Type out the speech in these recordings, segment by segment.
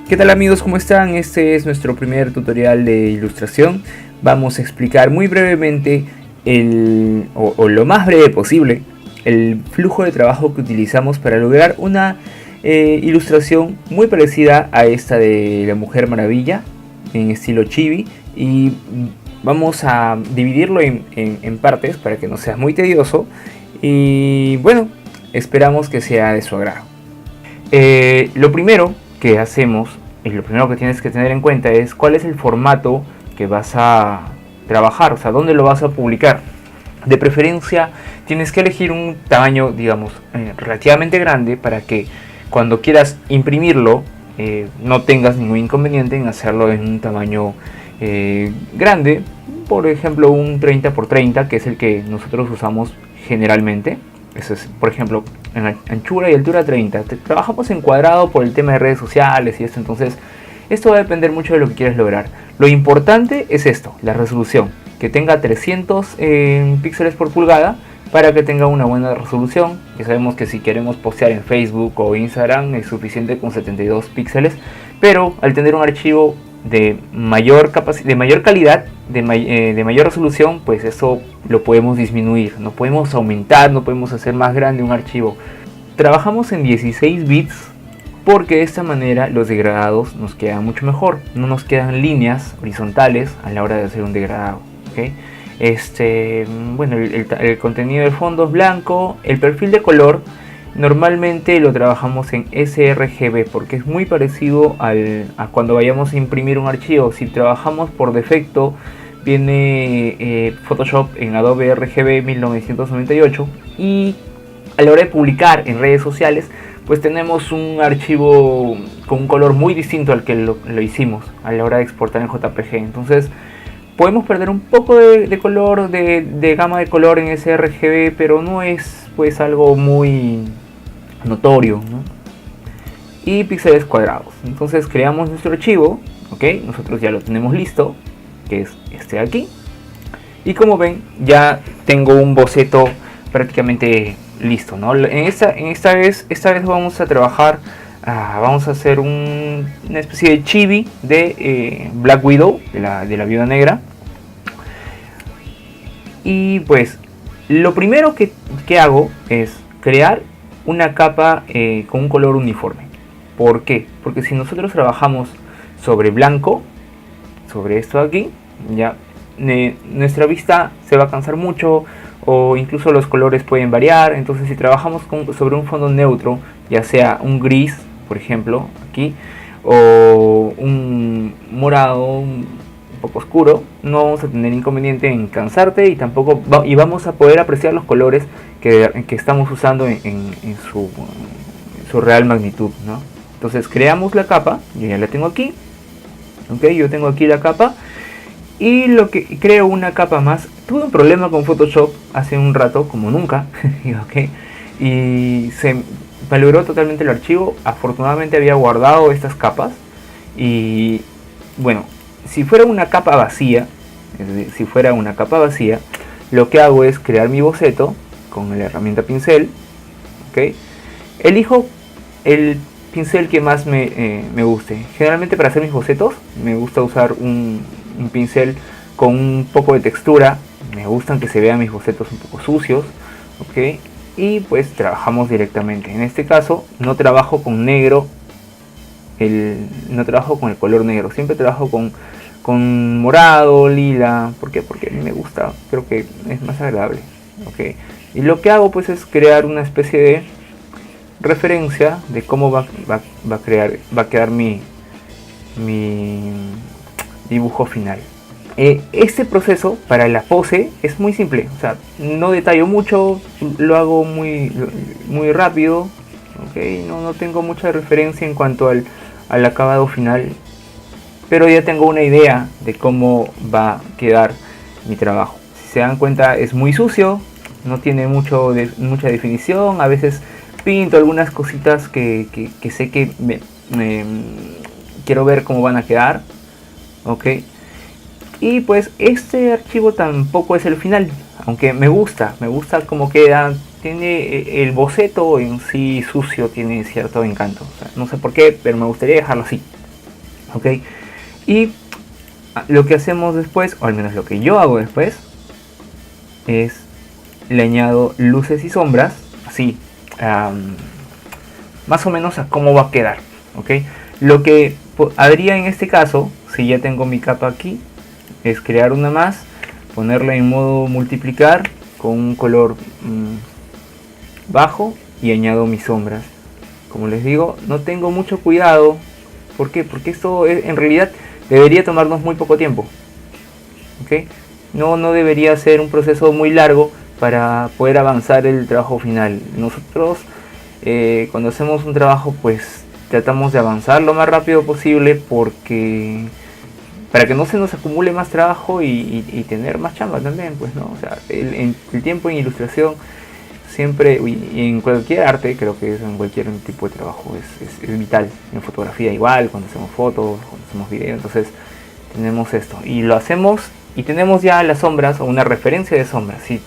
¿Qué tal amigos? ¿Cómo están? Este es nuestro primer tutorial de ilustración. Vamos a explicar muy brevemente o lo más breve posible el flujo de trabajo que utilizamos para lograr una ilustración muy parecida a esta de la Mujer Maravilla en estilo chibi, y vamos a dividirlo en partes para que no sea muy tedioso y bueno, esperamos que sea de su agrado. Lo primero que hacemos y lo primero que tienes que tener en cuenta es cuál es el formato que vas a trabajar, o sea, dónde lo vas a publicar. De preferencia tienes que elegir un tamaño, digamos, relativamente grande para que cuando quieras imprimirlo no tengas ningún inconveniente en hacerlo en un tamaño grande. Por ejemplo, un 30 por 30, que es el que nosotros usamos generalmente. Eso es, por ejemplo, en la anchura y altura 30. Trabajamos en cuadrado por el tema de redes sociales y esto, entonces esto va a depender mucho de lo que quieres lograr. Lo importante es esto, la resolución, que tenga 300 píxeles por pulgada para que tenga una buena resolución. Ya sabemos que si queremos postear en Facebook o Instagram es suficiente con 72 píxeles, pero al tener un archivo de mayor calidad, de mayor resolución, pues eso lo podemos disminuir, no podemos aumentar, no podemos hacer más grande un archivo. Trabajamos en 16 bits porque de esta manera los degradados nos quedan mucho mejor, no nos quedan líneas horizontales a la hora de hacer un degradado, ¿okay? Bueno, el contenido del fondo es blanco. El perfil de color normalmente lo trabajamos en sRGB porque es muy parecido a cuando vayamos a imprimir un archivo. Si trabajamos por defecto, viene Photoshop en Adobe RGB 1998, y a la hora de publicar en redes sociales pues tenemos un archivo con un color muy distinto al que lo hicimos a la hora de exportar en JPG. Entonces podemos perder un poco de color, de gama de color en sRGB, pero no es pues algo muy notorio, ¿no? Y píxeles cuadrados. Entonces creamos nuestro archivo, ¿ok? Nosotros ya lo tenemos listo, que es este de aquí. Y como ven, ya tengo un boceto prácticamente listo, ¿no? Esta vez vamos a trabajar, vamos a hacer una especie de chibi de Black Widow, de la Viuda Negra. Y pues lo primero que hago es crear una capa con un color uniforme. ¿Por qué? Porque si nosotros trabajamos sobre blanco, sobre esto de aquí, ya nuestra vista se va a cansar mucho, o incluso los colores pueden variar. Entonces si trabajamos sobre un fondo neutro, ya sea un gris, por ejemplo, aquí, o un morado un poco oscuro, no vamos a tener inconveniente en cansarte, y tampoco vamos a poder apreciar los colores que estamos usando en su real magnitud, ¿no? Entonces creamos la capa, yo ya la tengo aquí, ¿ok? Yo tengo aquí la capa, y creo una capa más. Tuve un problema con Photoshop hace un rato, como nunca, ¿ok? Y se malogró totalmente el archivo. Afortunadamente había guardado estas capas, y bueno, si fuera una capa vacía, es decir, lo que hago es crear mi boceto con la herramienta pincel, ¿ok? Elijo el pincel que más me guste. Generalmente para hacer mis bocetos me gusta usar un pincel con un poco de textura. Me gustan que se vean mis bocetos un poco sucios, ¿ok? Y pues trabajamos directamente. En este caso no trabajo con negro, no trabajo con el color negro, siempre trabajo con morado, lila. ¿Por qué? Porque a mí me gusta, creo que es más agradable, ¿ok? Y lo que hago pues es crear una especie de referencia de cómo va a quedar mi dibujo final. Este proceso para la pose es muy simple, o sea, no detallo mucho, lo hago muy rápido, ¿okay? No tengo mucha referencia en cuanto al acabado final, pero ya tengo una idea de cómo va a quedar mi trabajo. Si se dan cuenta, es muy sucio, no tiene mucha definición. A veces pinto algunas cositas que sé que quiero ver cómo van a quedar, ¿ok? Y pues este archivo tampoco es el final, aunque me gusta cómo queda. Tiene el boceto en sí sucio, tiene cierto encanto, o sea, no sé por qué, pero me gustaría dejarlo así, ¿ok? Y lo que hacemos después, o al menos lo que yo hago después, es le añado luces y sombras, así, más o menos a cómo va a quedar, ¿ok? Lo que haría en este caso, si ya tengo mi capa aquí, es crear una más, ponerla en modo multiplicar con un color bajo y añado mis sombras. Como les digo, no tengo mucho cuidado. ¿Por qué? Porque esto en realidad debería tomarnos muy poco tiempo, ¿ok? No debería ser un proceso muy largo para poder avanzar el trabajo final. Nosotros cuando hacemos un trabajo, pues tratamos de avanzar lo más rápido posible porque para que no se nos acumule más trabajo y tener más chamba también, pues, ¿no? O sea, el tiempo en ilustración siempre, y en cualquier arte, creo que en cualquier tipo de trabajo es vital. En fotografía igual, cuando hacemos fotos, cuando hacemos videos, entonces tenemos esto y lo hacemos y tenemos ya las sombras o una referencia de sombras. Si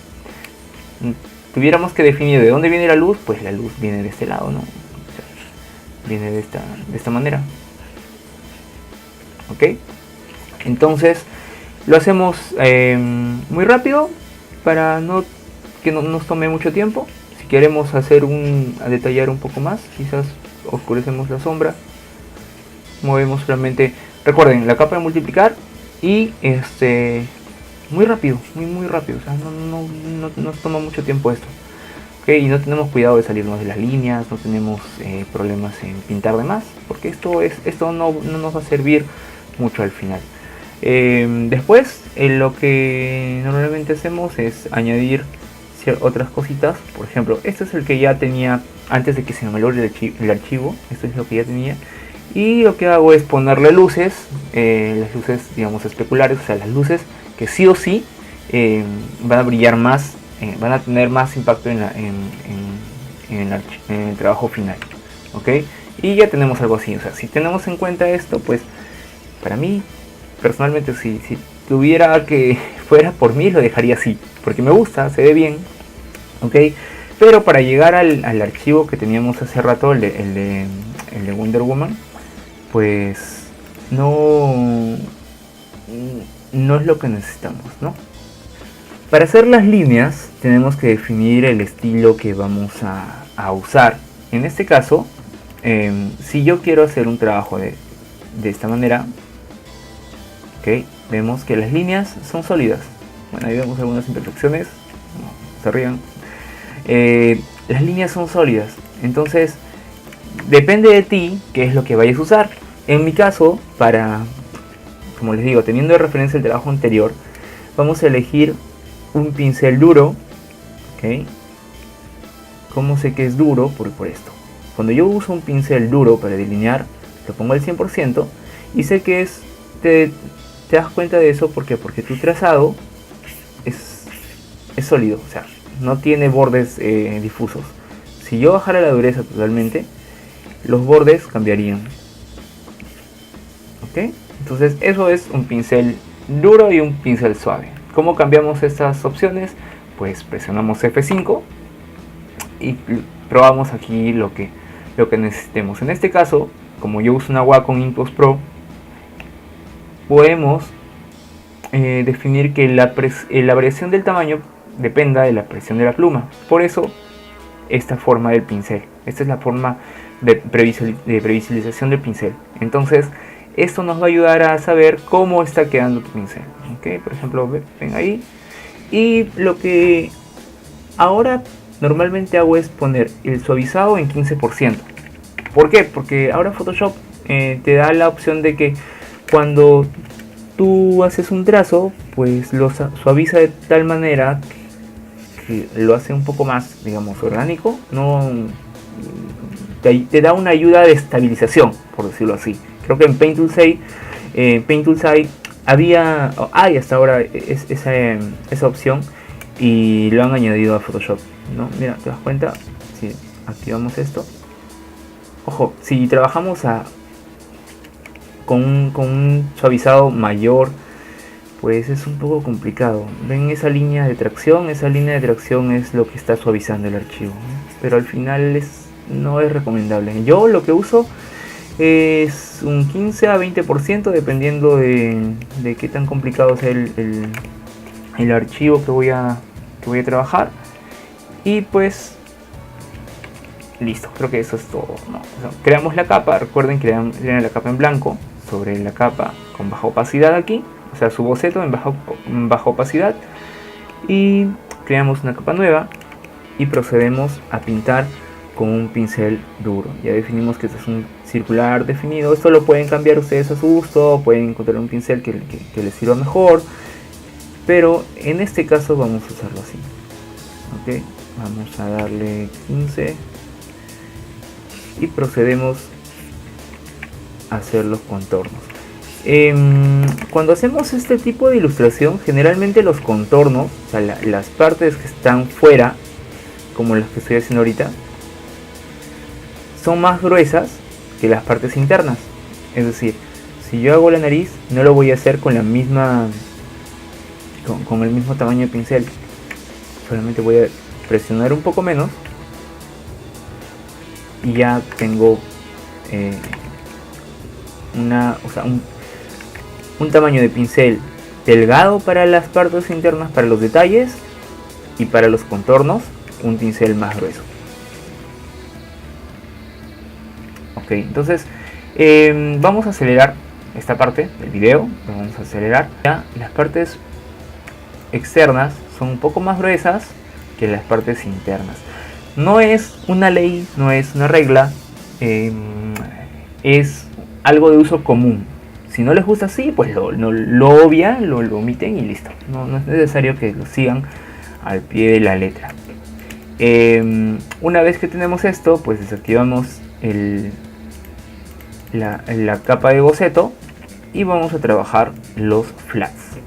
tuviéramos que definir de dónde viene la luz, pues la luz viene de este lado, ¿no? O sea, viene de esta manera, ¿ok? Entonces lo hacemos muy rápido para que no nos tome mucho tiempo. Si queremos a detallar un poco más, quizás oscurecemos la sombra, movemos solamente, recuerden, la capa de multiplicar y muy rápido, muy rápido, o sea, no nos toma mucho tiempo esto, ¿okay? Y no tenemos cuidado de salirnos de las líneas, no tenemos problemas en pintar de más, porque esto no nos va a servir mucho al final. Después lo que normalmente hacemos es añadir otras cositas. Por ejemplo, este es el que ya tenía antes de que se me logre el archivo. Esto es lo que ya tenía, y lo que hago es ponerle luces, las luces, digamos, especulares, o sea, las luces que sí o sí van a brillar más, van a tener más impacto en el trabajo final, ¿ok? Y ya tenemos algo así. O sea, si tenemos en cuenta esto, pues para mí personalmente, si tuviera que fuera por mí, lo dejaría así, porque me gusta, se ve bien, ¿ok? Pero para llegar al archivo que teníamos hace rato, el de Wonder Woman, pues no es lo que necesitamos, ¿no? Para hacer las líneas tenemos que definir el estilo que vamos a usar. En este caso, si yo quiero hacer un trabajo de esta manera, ¿ok? Vemos que las líneas son sólidas. Bueno, ahí vemos algunas imperfecciones, no se rían. Las líneas son sólidas, entonces depende de ti qué es lo que vayas a usar. En mi caso, como les digo, teniendo de referencia el trabajo anterior, vamos a elegir un pincel duro, ¿ok? ¿Cómo sé que es duro? Por esto. Cuando yo uso un pincel duro para delinear, lo pongo al 100% y sé que te das cuenta de eso porque tu trazado es sólido, o sea, no tiene bordes difusos. Si yo bajara la dureza totalmente, los bordes cambiarían, ¿ok? Entonces eso es un pincel duro y un pincel suave. ¿Cómo cambiamos estas opciones? Pues presionamos F5 y probamos aquí lo que necesitemos. En este caso, como yo uso una Wacom Intuos Pro, podemos definir que la variación del tamaño dependa de la presión de la pluma. Por eso esta forma del pincel, esta es la forma de previsualización del pincel. Entonces esto nos va a ayudar a saber cómo está quedando tu pincel, ¿okay? Por ejemplo, ven ahí, y lo que ahora normalmente hago es poner el suavizado en 15%. ¿Por qué? Porque ahora Photoshop te da la opción de que cuando tú haces un trazo, pues lo suaviza de tal manera que lo hace un poco más, digamos, orgánico. No te da una ayuda de estabilización, por decirlo así. Creo que en Paint.Toolside hay hasta ahora esa opción, y lo han añadido a Photoshop, ¿no? Mira, te das cuenta, si activamos esto, ojo, si trabajamos con un suavizado mayor, pues es un poco complicado. Ven esa línea de tracción, es lo que está suavizando el archivo, ¿no? Pero al final no es recomendable. Yo lo que uso es un 15 a 20% dependiendo de qué tan complicado sea el archivo que voy a trabajar. Y pues listo, creo que eso es todo, ¿no? O sea, creamos la capa, recuerden que crean la capa en blanco sobre la capa con baja opacidad aquí, o sea su boceto en baja opacidad, y creamos una capa nueva y procedemos a pintar con un pincel duro. Ya definimos que este es un circular definido. Esto lo pueden cambiar ustedes a su gusto, pueden encontrar un pincel que les sirva mejor, pero en este caso vamos a usarlo así. Ok, vamos a darle 15 y procedemos a hacer los contornos. Cuando hacemos este tipo de ilustración, generalmente los contornos, o sea, las partes que están fuera, como las que estoy haciendo ahorita, son más gruesas que las partes internas. Es decir, si yo hago la nariz, no lo voy a hacer con la misma con el mismo tamaño de pincel. Solamente voy a presionar un poco menos y ya tengo un tamaño de pincel delgado para las partes internas, para los detalles, y para los contornos un pincel más grueso. Ok, entonces vamos a acelerar esta parte del video. Vamos a acelerar. Ya las partes externas son un poco más gruesas que las partes internas. No es una ley, no es una regla, es algo de uso común. Si no les gusta así, pues lo obvian, lo omiten y listo. No es necesario que lo sigan al pie de la letra. Una vez que tenemos esto, pues desactivamos la capa de boceto y vamos a trabajar los flats.